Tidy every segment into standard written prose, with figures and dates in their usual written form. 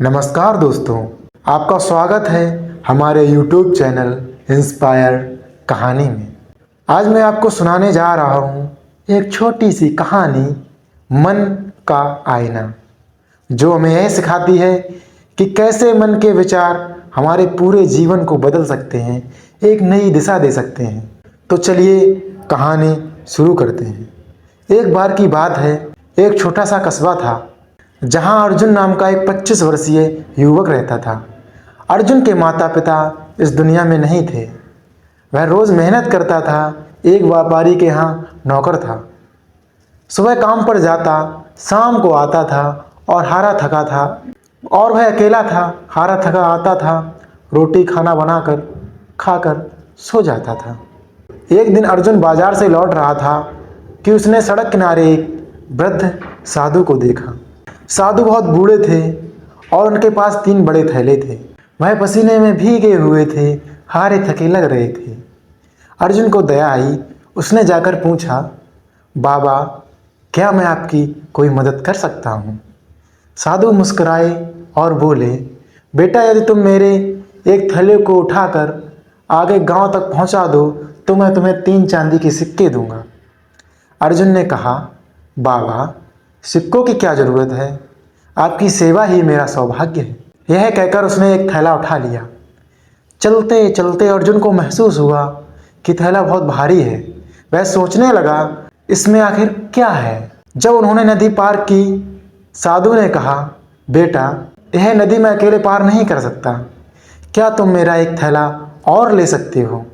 नमस्कार दोस्तों, आपका स्वागत है हमारे YouTube चैनल इंस्पायर कहानी में। आज मैं आपको सुनाने जा रहा हूँ एक छोटी सी कहानी, मन का आईना, जो हमें यह सिखाती है कि कैसे मन के विचार हमारे पूरे जीवन को बदल सकते हैं, एक नई दिशा दे सकते हैं। तो चलिए कहानी शुरू करते हैं। एक बार की बात है, एक छोटा सा कस्बा था जहां अर्जुन नाम का एक 25 वर्षीय युवक रहता था। अर्जुन के माता पिता इस दुनिया में नहीं थे। वह रोज़ मेहनत करता था, एक व्यापारी के यहाँ नौकर था। सुबह काम पर जाता, शाम को आता था और हारा थका था, और वह अकेला था, हारा थका आता था, रोटी खाना बनाकर खाकर सो जाता था। एक दिन अर्जुन बाजार से लौट रहा था कि उसने सड़क किनारे एक वृद्ध साधु को देखा। साधु बहुत बूढ़े थे और उनके पास 3 बड़े थैले थे। वह पसीने में भीगे हुए थे, हारे थके लग रहे थे। अर्जुन को दया आई। उसने जाकर पूछा, बाबा, क्या मैं आपकी कोई मदद कर सकता हूँ? साधु मुस्कुराए और बोले, बेटा, यदि तुम मेरे एक थैले को उठाकर आगे गांव तक पहुँचा दो तो मैं तुम्हें 3 चांदी के सिक्के दूंगा। अर्जुन ने कहा, बाबा, सिक्कों की क्या ज़रूरत है? आपकी सेवा ही मेरा सौभाग्य है। यह कहकर उसने एक थैला उठा लिया। चलते चलते अर्जुन को महसूस हुआ कि थैला बहुत भारी है। वह सोचने लगा, इसमें आखिर क्या है? जब उन्होंने नदी पार की, साधु ने कहा, बेटा, यह नदी मैं अकेले पार नहीं कर सकता। क्या तुम मेरा एक थैला और ले सकते हो?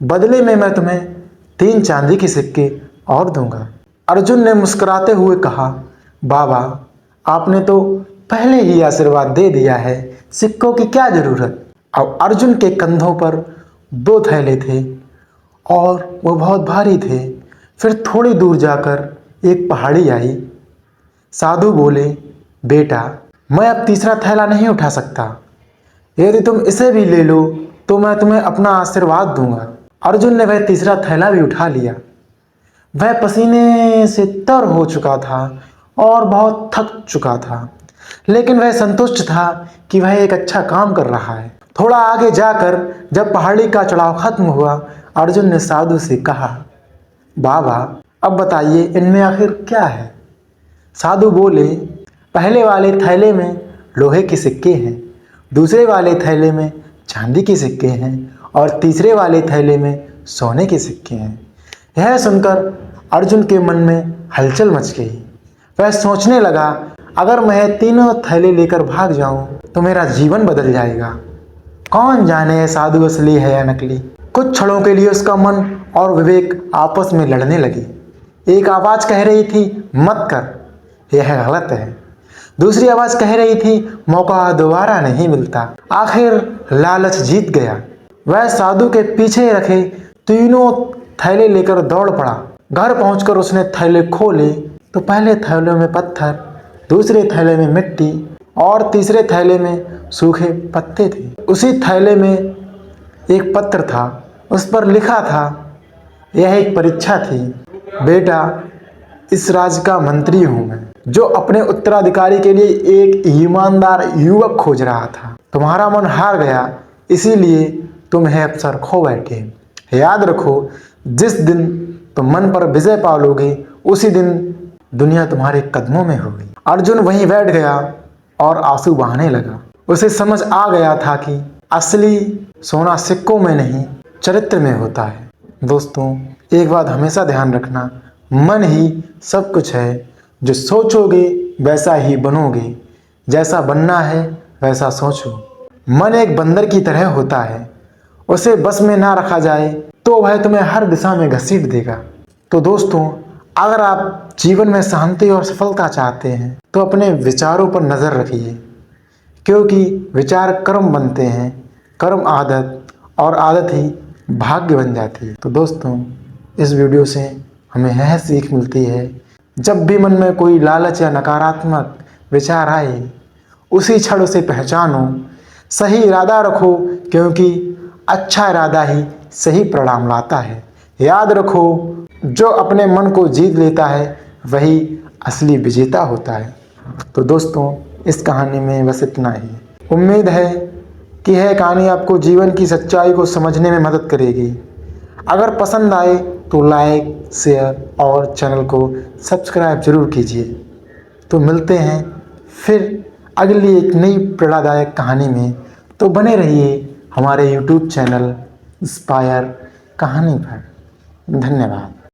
बदले में मैं तुम्हें 3 चांदी के सिक्के और दूंगा। अर्जुन ने मुस्कुराते हुए कहा, बाबा, आपने तो पहले ही आशीर्वाद दे दिया है, सिक्कों की क्या ज़रूरत? अब अर्जुन के कंधों पर 2 थैले थे और वो बहुत भारी थे। फिर थोड़ी दूर जाकर एक पहाड़ी आई। साधु बोले, बेटा, मैं अब तीसरा थैला नहीं उठा सकता। यदि तुम इसे भी ले लो तो मैं तुम्हें अपना आशीर्वाद दूंगा। अर्जुन ने वह तीसरा थैला भी उठा लिया। वह पसीने से तर हो चुका था और बहुत थक चुका था, लेकिन वह संतुष्ट था कि वह एक अच्छा काम कर रहा है। थोड़ा आगे जाकर जब पहाड़ी का चढ़ाव खत्म हुआ, अर्जुन ने साधु से कहा, बाबा, अब बताइए इनमें आखिर क्या है? साधु बोले, पहले वाले थैले में लोहे के सिक्के हैं, दूसरे वाले थैले में चांदी के सिक्के हैं और तीसरे वाले थैले में सोने के सिक्के हैं। यह सुनकर अर्जुन के मन में हलचल मच गई। वह सोचने लगा, अगर मैं तीनों थैले लेकर भाग जाऊं तो मेरा जीवन बदल जाएगा। कौन जाने यह साधु असली है या नकली? कुछ क्षणों के लिए उसका मन और विवेक आपस में लड़ने लगे। एक आवाज़ कह रही थी, मत कर, यह गलत है। दूसरी आवाज़ कह रही थी, मौका दोबारा नहीं मिलता। आखिर लालच जीत गया। वह साधु के पीछे रखे तीनों थैले लेकर दौड़ पड़ा। घर पहुंचकर उसने थैले खोले तो पहले थैले में पत्थर, दूसरे थैले में मिट्टी और तीसरे थैले में सूखे पत्ते थे। उसी थैले में एक पत्र था। उस पर लिखा था, यह एक परीक्षा थी। बेटा, इस राज्य का मंत्री हूँ मैं, जो अपने उत्तराधिकारी के लिए एक ईमानदार युवक खोज रहा था। तुम्हारा मन हार गया, इसीलिए तुम यह अवसर खो बैठे। याद रखो, जिस दिन तुम मन पर विजय पा लोगे, उसी दिन दुनिया तुम्हारे कदमों में होगी। अर्जुन वहीं बैठ गया और आंसू बहाने लगा। उसे समझ आ गया था कि असली सोना सिक्कों में नहीं, चरित्र में होता है। दोस्तों, एक बात हमेशा ध्यान रखना, मन ही सब कुछ है। जो सोचोगे वैसा ही बनोगे। जैसा बनना है वैसा सोचो। मन एक बंदर की तरह होता है, उसे बस में ना रखा जाए तो वह तुम्हें हर दिशा में घसीट देगा। तो दोस्तों, अगर आप जीवन में शांति और सफलता चाहते हैं तो अपने विचारों पर नज़र रखिए, क्योंकि विचार कर्म बनते हैं, कर्म आदत और आदत ही भाग्य बन जाती है। तो दोस्तों, इस वीडियो से हमें यह सीख मिलती है, जब भी मन में कोई लालच या नकारात्मक विचार आए, उसी क्षण उसे पहचानो, सही इरादा रखो, क्योंकि अच्छा इरादा ही सही परिणाम लाता है। याद रखो, जो अपने मन को जीत लेता है वही असली विजेता होता है। तो दोस्तों, इस कहानी में बस इतना ही। उम्मीद है कि यह कहानी आपको जीवन की सच्चाई को समझने में मदद करेगी। अगर पसंद आए तो लाइक, शेयर और चैनल को सब्सक्राइब जरूर कीजिए। तो मिलते हैं फिर अगली एक नई प्रेरणादायक कहानी में। तो बने रहिए हमारे YouTube चैनल इंस्पायर कहानी पर। धन्यवाद।